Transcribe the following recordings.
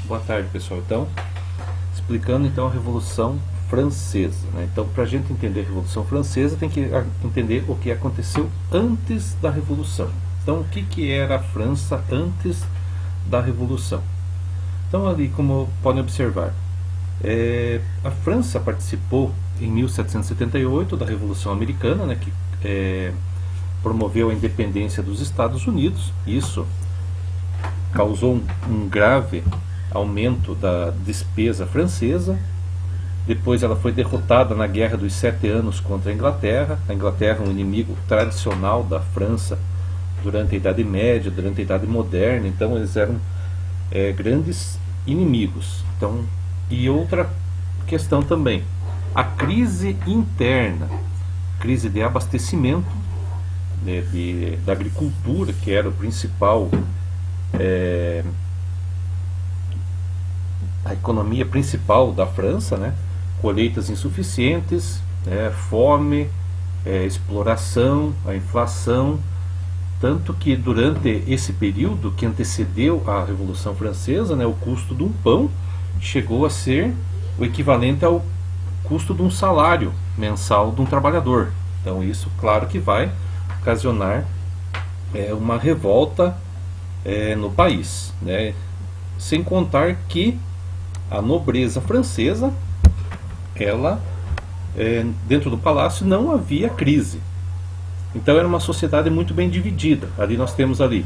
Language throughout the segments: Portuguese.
Boa tarde, pessoal. Então, explicando então a Revolução Francesa, né? Então, para a gente entender a Revolução Francesa, tem que entender o que aconteceu antes da Revolução. Então, o que era a França antes da Revolução? Então, ali, como podem observar, a França participou em 1778 da Revolução Americana, né, que promoveu a independência dos Estados Unidos. Isso causou um grave aumento da despesa francesa. Depois ela foi derrotada na Guerra dos 7 Anos contra a Inglaterra. A Inglaterra é um inimigo tradicional da França durante a Idade Média, durante a Idade Moderna. Então eles eram grandes inimigos. Então, e outra questão também, a crise interna, crise de abastecimento, né, da agricultura, que era o principal, a economia principal da França, né? Colheitas insuficientes, fome, exploração, a inflação. Tanto que durante esse período que antecedeu a Revolução Francesa, né, o custo de um pão chegou a ser o equivalente ao custo de um salário mensal de um trabalhador. Então isso, claro que vai ocasionar uma revolta no país, né? Sem contar que a nobreza francesa, ela, dentro do palácio não havia crise. Então era uma sociedade muito bem dividida. Ali nós temos ali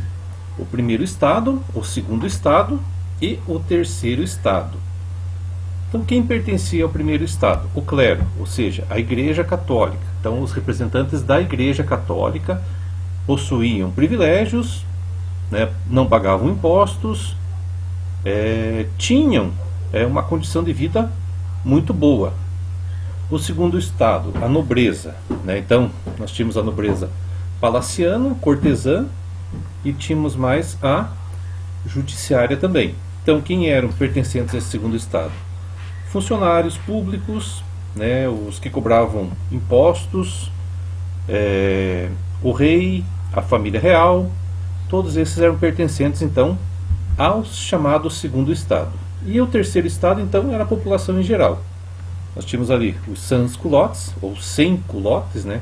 o primeiro estado, o segundo estado e o terceiro estado. Então quem pertencia ao primeiro estado? O clero, ou seja, a Igreja Católica. Então os representantes da Igreja Católica possuíam privilégios, né, não pagavam impostos, tinham uma condição de vida muito boa. O segundo estado, a nobreza, né? Então nós tínhamos a nobreza palaciana, cortesã, e tínhamos mais a judiciária também. Então quem eram pertencentes a esse segundo estado? Funcionários públicos, né, os que cobravam impostos, o rei, a família real, todos esses eram pertencentes então ao chamado segundo estado. E o terceiro estado então era a população em geral. Nós tínhamos ali os sans-culottes, ou sem-culottes, né,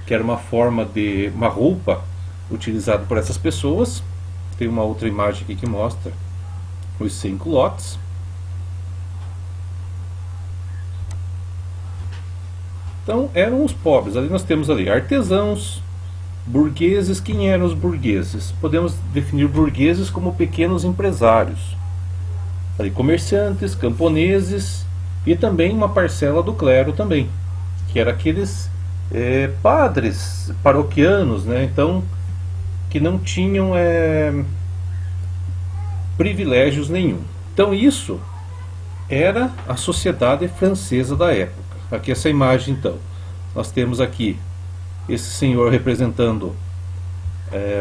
que era uma forma de uma roupa utilizada por essas pessoas. Tem uma outra imagem aqui que mostra os sem-culottes. Então eram os pobres. Ali nós temos ali artesãos, burgueses. Quem eram os burgueses? Podemos definir burgueses como pequenos empresários. Ali, comerciantes, camponeses e também uma parcela do clero também, que era aqueles padres paroquianos, né? Então, que não tinham privilégios nenhum. Então isso era a sociedade francesa da época. Aqui essa imagem então, nós temos aqui esse senhor representando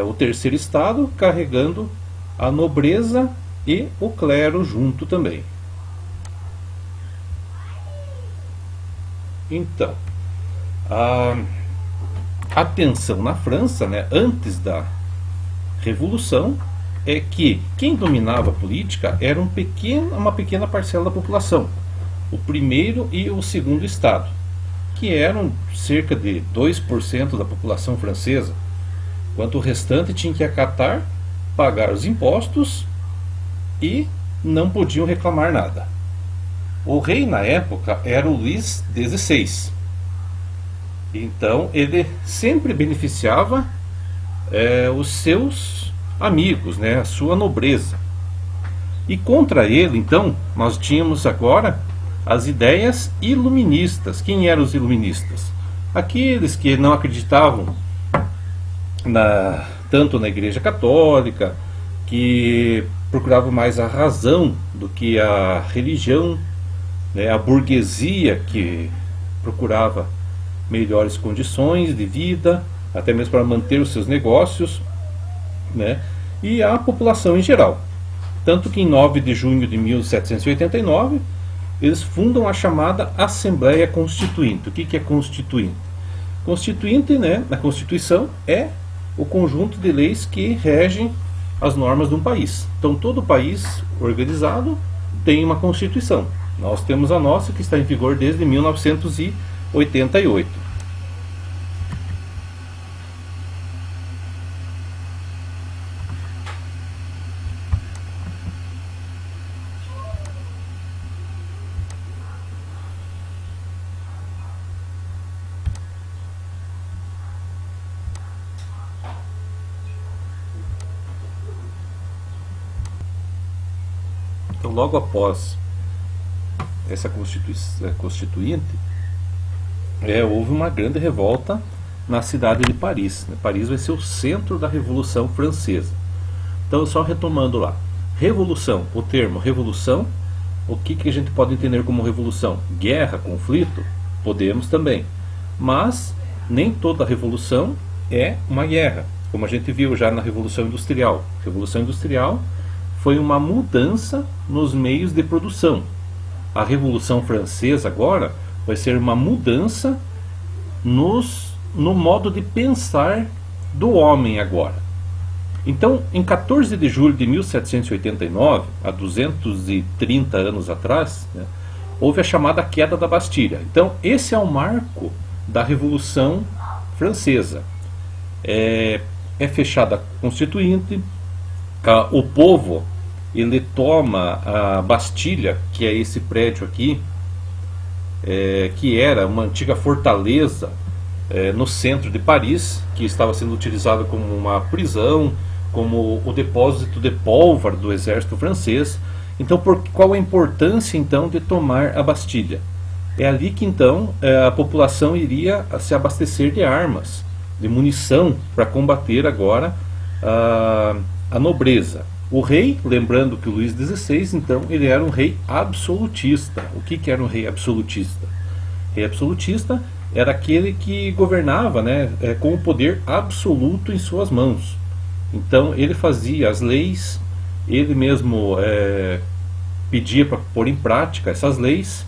o terceiro estado, carregando a nobreza e o clero junto também. Então, a tensão na França, né, antes da Revolução, é que quem dominava a política era uma pequena parcela da população, o primeiro e o segundo estado, que eram cerca de 2% da população francesa, enquanto o restante tinha que acatar, pagar os impostos e não podiam reclamar nada. O rei na época era o Luís XVI. Então ele sempre beneficiava os seus amigos, né, a sua nobreza. E contra ele, então, nós tínhamos agora as ideias iluministas. Quem eram os iluministas? Aqueles que não acreditavam tanto na Igreja Católica, que procuravam mais a razão do que a religião, né, a burguesia que procurava melhores condições de vida, até mesmo para manter os seus negócios, né, e a população em geral. Tanto que em 9 de junho de 1789 eles fundam a chamada Assembleia Constituinte. O que é Constituinte? Constituinte, né, na Constituição, é o conjunto de leis que regem as normas de um país. Então todo país organizado tem uma Constituição. Nós temos a nossa, que está em vigor desde 1988. Então, logo após essa constituinte, houve uma grande revolta na cidade de Paris. Paris vai ser o centro da Revolução Francesa. Então, só retomando lá. Revolução, o termo revolução, o que a gente pode entender como revolução? Guerra, conflito? Podemos também. Mas nem toda revolução é uma guerra, como a gente viu já na Revolução Industrial. Revolução Industrial foi uma mudança nos meios de produção. A Revolução Francesa agora vai ser uma mudança no modo de pensar do homem agora. Então, em 14 de julho de 1789, há 230 anos atrás, né, houve a chamada Queda da Bastilha. Então, esse é o marco da Revolução Francesa. É fechada a Constituinte, o povo ele toma a Bastilha, que é esse prédio aqui, que era uma antiga fortaleza no centro de Paris, que estava sendo utilizado como uma prisão, como o depósito de pólvora do exército francês. Então, qual a importância então de tomar a Bastilha? É ali que então a população iria se abastecer de armas, de munição, para combater agora a nobreza. O rei, lembrando que o Luís XVI, então, ele era um rei absolutista. O que era um rei absolutista? Rei absolutista era aquele que governava, né, com o poder absoluto em suas mãos. Então, ele fazia as leis, ele mesmo pedia para pôr em prática essas leis.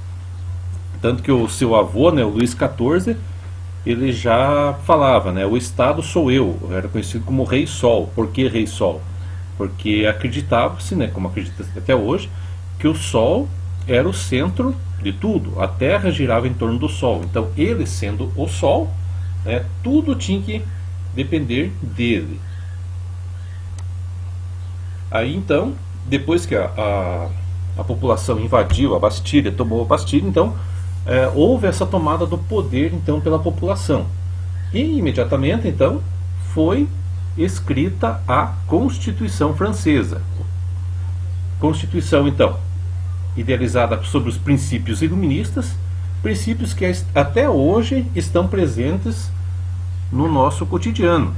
Tanto que o seu avô, né, o Luís XIV, ele já falava, né, o Estado sou eu, era conhecido como Rei Sol. Por que Rei Sol? Porque acreditava-se, né, como acredita-se até hoje, que o Sol era o centro de tudo. A Terra girava em torno do Sol. Então, ele sendo o Sol, né, tudo tinha que depender dele. Aí, então, depois que a população invadiu a Bastilha, tomou a Bastilha, então, houve essa tomada do poder então pela população. E, imediatamente, então, foi escrita a Constituição Francesa. Constituição, então, idealizada sobre os princípios iluministas, princípios que até hoje estão presentes no nosso cotidiano.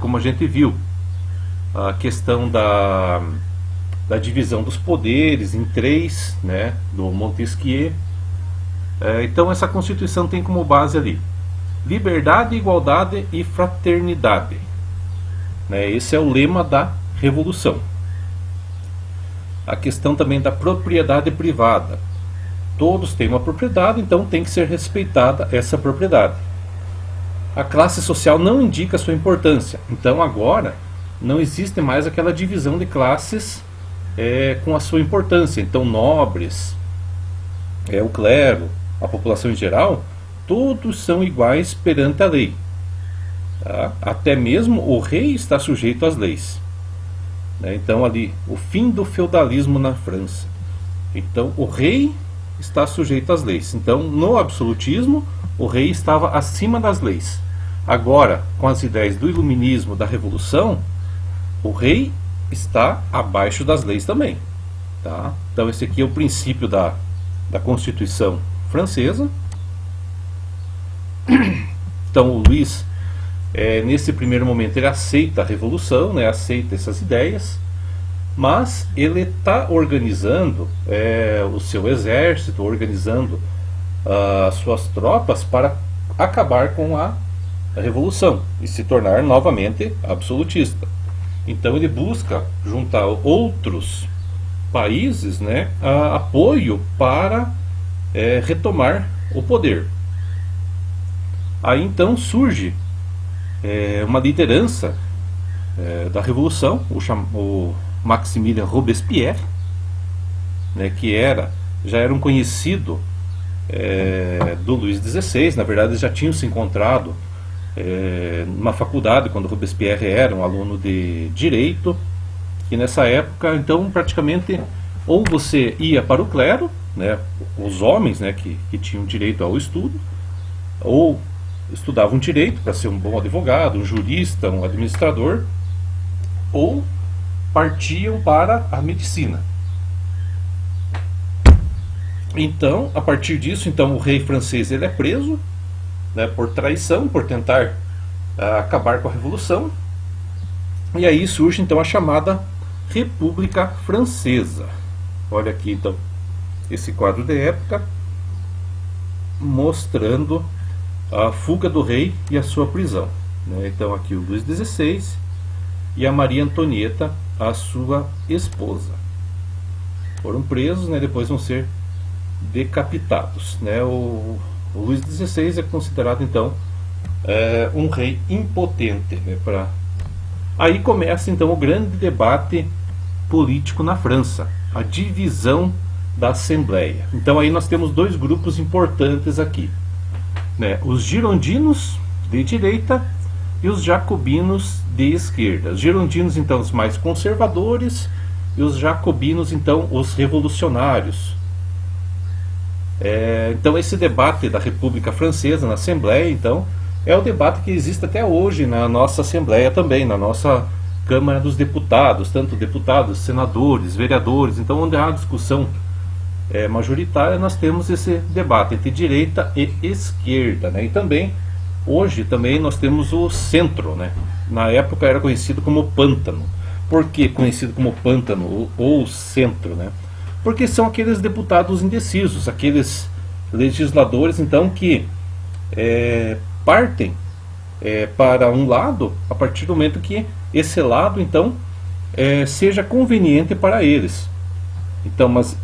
Como a gente viu, a questão da divisão dos poderes em três, né, do Montesquieu. Então essa Constituição tem como base ali liberdade, igualdade e fraternidade. Esse é o lema da Revolução. A questão também da propriedade privada. Todos têm uma propriedade, então tem que ser respeitada essa propriedade. A classe social não indica sua importância. Então agora não existe mais aquela divisão de classes com a sua importância. Então nobres, o clero, a população em geral, todos são iguais perante a lei. Tá? Até mesmo o rei está sujeito às leis. Então ali, o fim do feudalismo na França. Então o rei está sujeito às leis. Então no absolutismo, o rei estava acima das leis. Agora, com as ideias do iluminismo, da revolução, o rei está abaixo das leis também. Tá? Então esse aqui é o princípio da Constituição Francesa. Então o Luís, nesse primeiro momento, ele aceita a revolução, né, aceita essas ideias, mas ele está organizando o seu exército, organizando as suas tropas para acabar com a revolução e se tornar novamente absolutista. Então ele busca juntar outros países, né, apoio para retomar o poder. Aí então surge uma liderança da Revolução, o Maximilien Robespierre, né, que já era um conhecido do Luís XVI. Na verdade, eles já tinham se encontrado numa faculdade quando Robespierre era um aluno de Direito, e nessa época, então, praticamente, ou você ia para o clero, né, os homens, né, que tinham direito ao estudo, ou estudavam direito para ser um bom advogado, um jurista, um administrador, ou partiam para a medicina. Então, a partir disso, então, o rei francês ele é preso, né, por traição, por tentar acabar com a Revolução. E aí surge então a chamada República Francesa. Olha aqui então esse quadro de época mostrando a fuga do rei e a sua prisão, né? Então aqui o Luís XVI e a Maria Antonieta, a sua esposa, foram presos, né? Depois vão ser decapitados, né? O Luís XVI é considerado então um rei impotente, né? Aí começa então o grande debate político na França, a divisão da Assembleia. Então aí nós temos dois grupos importantes aqui, né? Os girondinos de direita e os jacobinos de esquerda. Os girondinos então os mais conservadores e os jacobinos então os revolucionários. Então esse debate da República Francesa na Assembleia então é o debate que existe até hoje na nossa Assembleia também, na nossa Câmara dos Deputados, tanto deputados, senadores, vereadores. Então onde há discussão majoritária, nós temos esse debate entre direita e esquerda, né? E também hoje também nós temos o centro, né? Na época era conhecido como pântano. Por que conhecido como pântano ou centro, né? Porque são aqueles deputados indecisos, aqueles legisladores então que partem para um lado a partir do momento que esse lado então seja conveniente para eles. Então, mas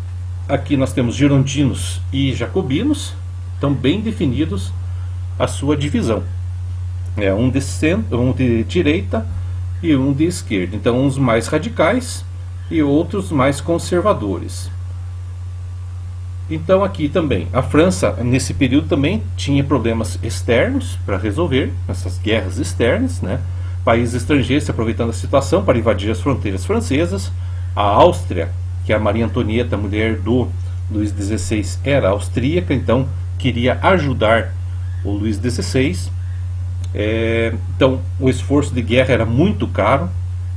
aqui nós temos girondinos e jacobinos, então bem definidos a sua divisão. Um de centro, um de direita e um de esquerda. Então uns mais radicais e outros mais conservadores. Então aqui também, a França nesse período também tinha problemas externos para resolver, essas guerras externas, né? Países estrangeiros se aproveitando da situação para invadir as fronteiras francesas. A Áustria, que a Maria Antonieta, mulher do Luís XVI, era austríaca, então queria ajudar o Luís XVI. Então o esforço de guerra era muito caro,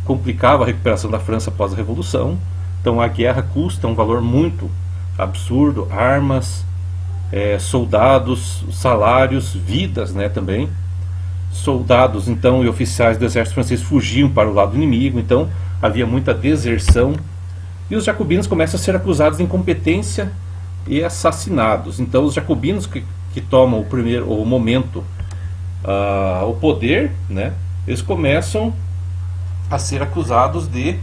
complicava a recuperação da França após a Revolução. Então a guerra custa um valor muito absurdo, armas, soldados, salários, vidas, né, também. Soldados então e oficiais do exército francês fugiam para o lado inimigo, então havia muita deserção. E os jacobinos começam a ser acusados de incompetência e assassinados. Então os jacobinos que tomam o momento, o poder, né, eles começam a ser acusados de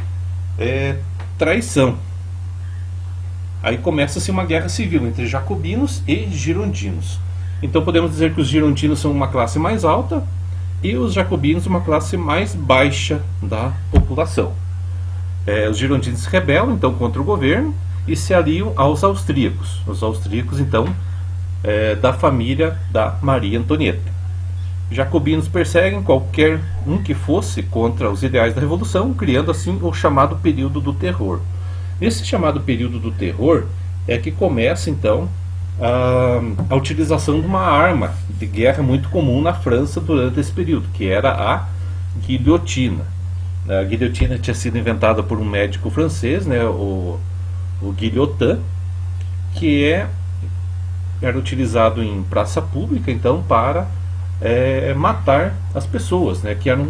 traição. Aí começa-se uma guerra civil entre jacobinos e girondinos. Então podemos dizer que os girondinos são uma classe mais alta e os jacobinos uma classe mais baixa da população. Os girondinos se rebelam então contra o governo e se aliam aos austríacos. Os austríacos então da família da Maria Antonieta. Jacobinos perseguem qualquer um que fosse contra os ideais da Revolução, criando assim o chamado período do terror. Nesse chamado período do terror é que começa então a utilização de uma arma de guerra muito comum na França durante esse período, que era a guilhotina. A guilhotina tinha sido inventada por um médico francês, né, o Guillotin, que era utilizado em praça pública então para matar as pessoas, né, que eram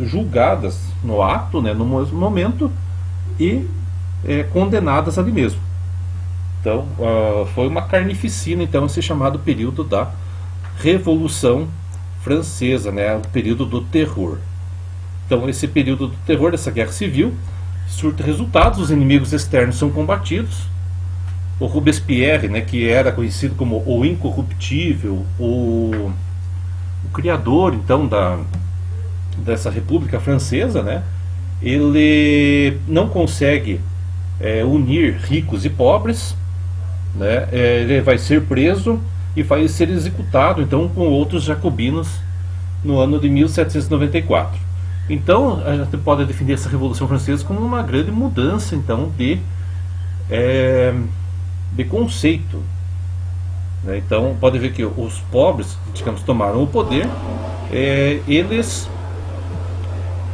julgadas no ato, né, no momento, e condenadas ali mesmo. Então foi uma carnificina então esse chamado período da Revolução Francesa, né, o período do terror. Então esse período do terror, dessa guerra civil, surte resultados, os inimigos externos são combatidos. O Robespierre, né, que era conhecido como o incorruptível, o criador então dessa República Francesa, né, ele não consegue unir ricos e pobres, né, ele vai ser preso e vai ser executado então com outros jacobinos no ano de 1794. Então a gente pode definir essa Revolução Francesa como uma grande mudança então de conceito, né? Então pode ver que os pobres, digamos, tomaram o poder, eles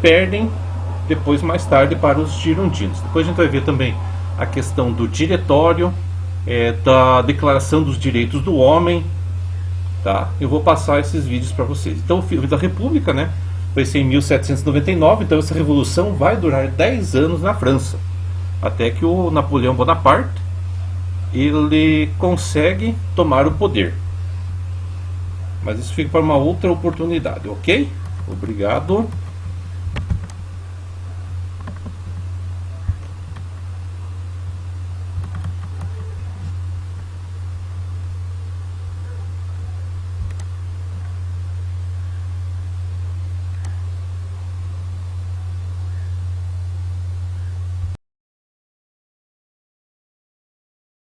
perdem depois, mais tarde, para os girondinos. Depois a gente vai ver também a questão do diretório, da Declaração dos Direitos do Homem, tá? Eu vou passar esses vídeos para vocês. Então o fim da República, né, vai ser em 1799. Então essa revolução vai durar 10 anos na França, até que o Napoleão Bonaparte ele consegue tomar o poder. Mas isso fica para uma outra oportunidade, ok? Obrigado.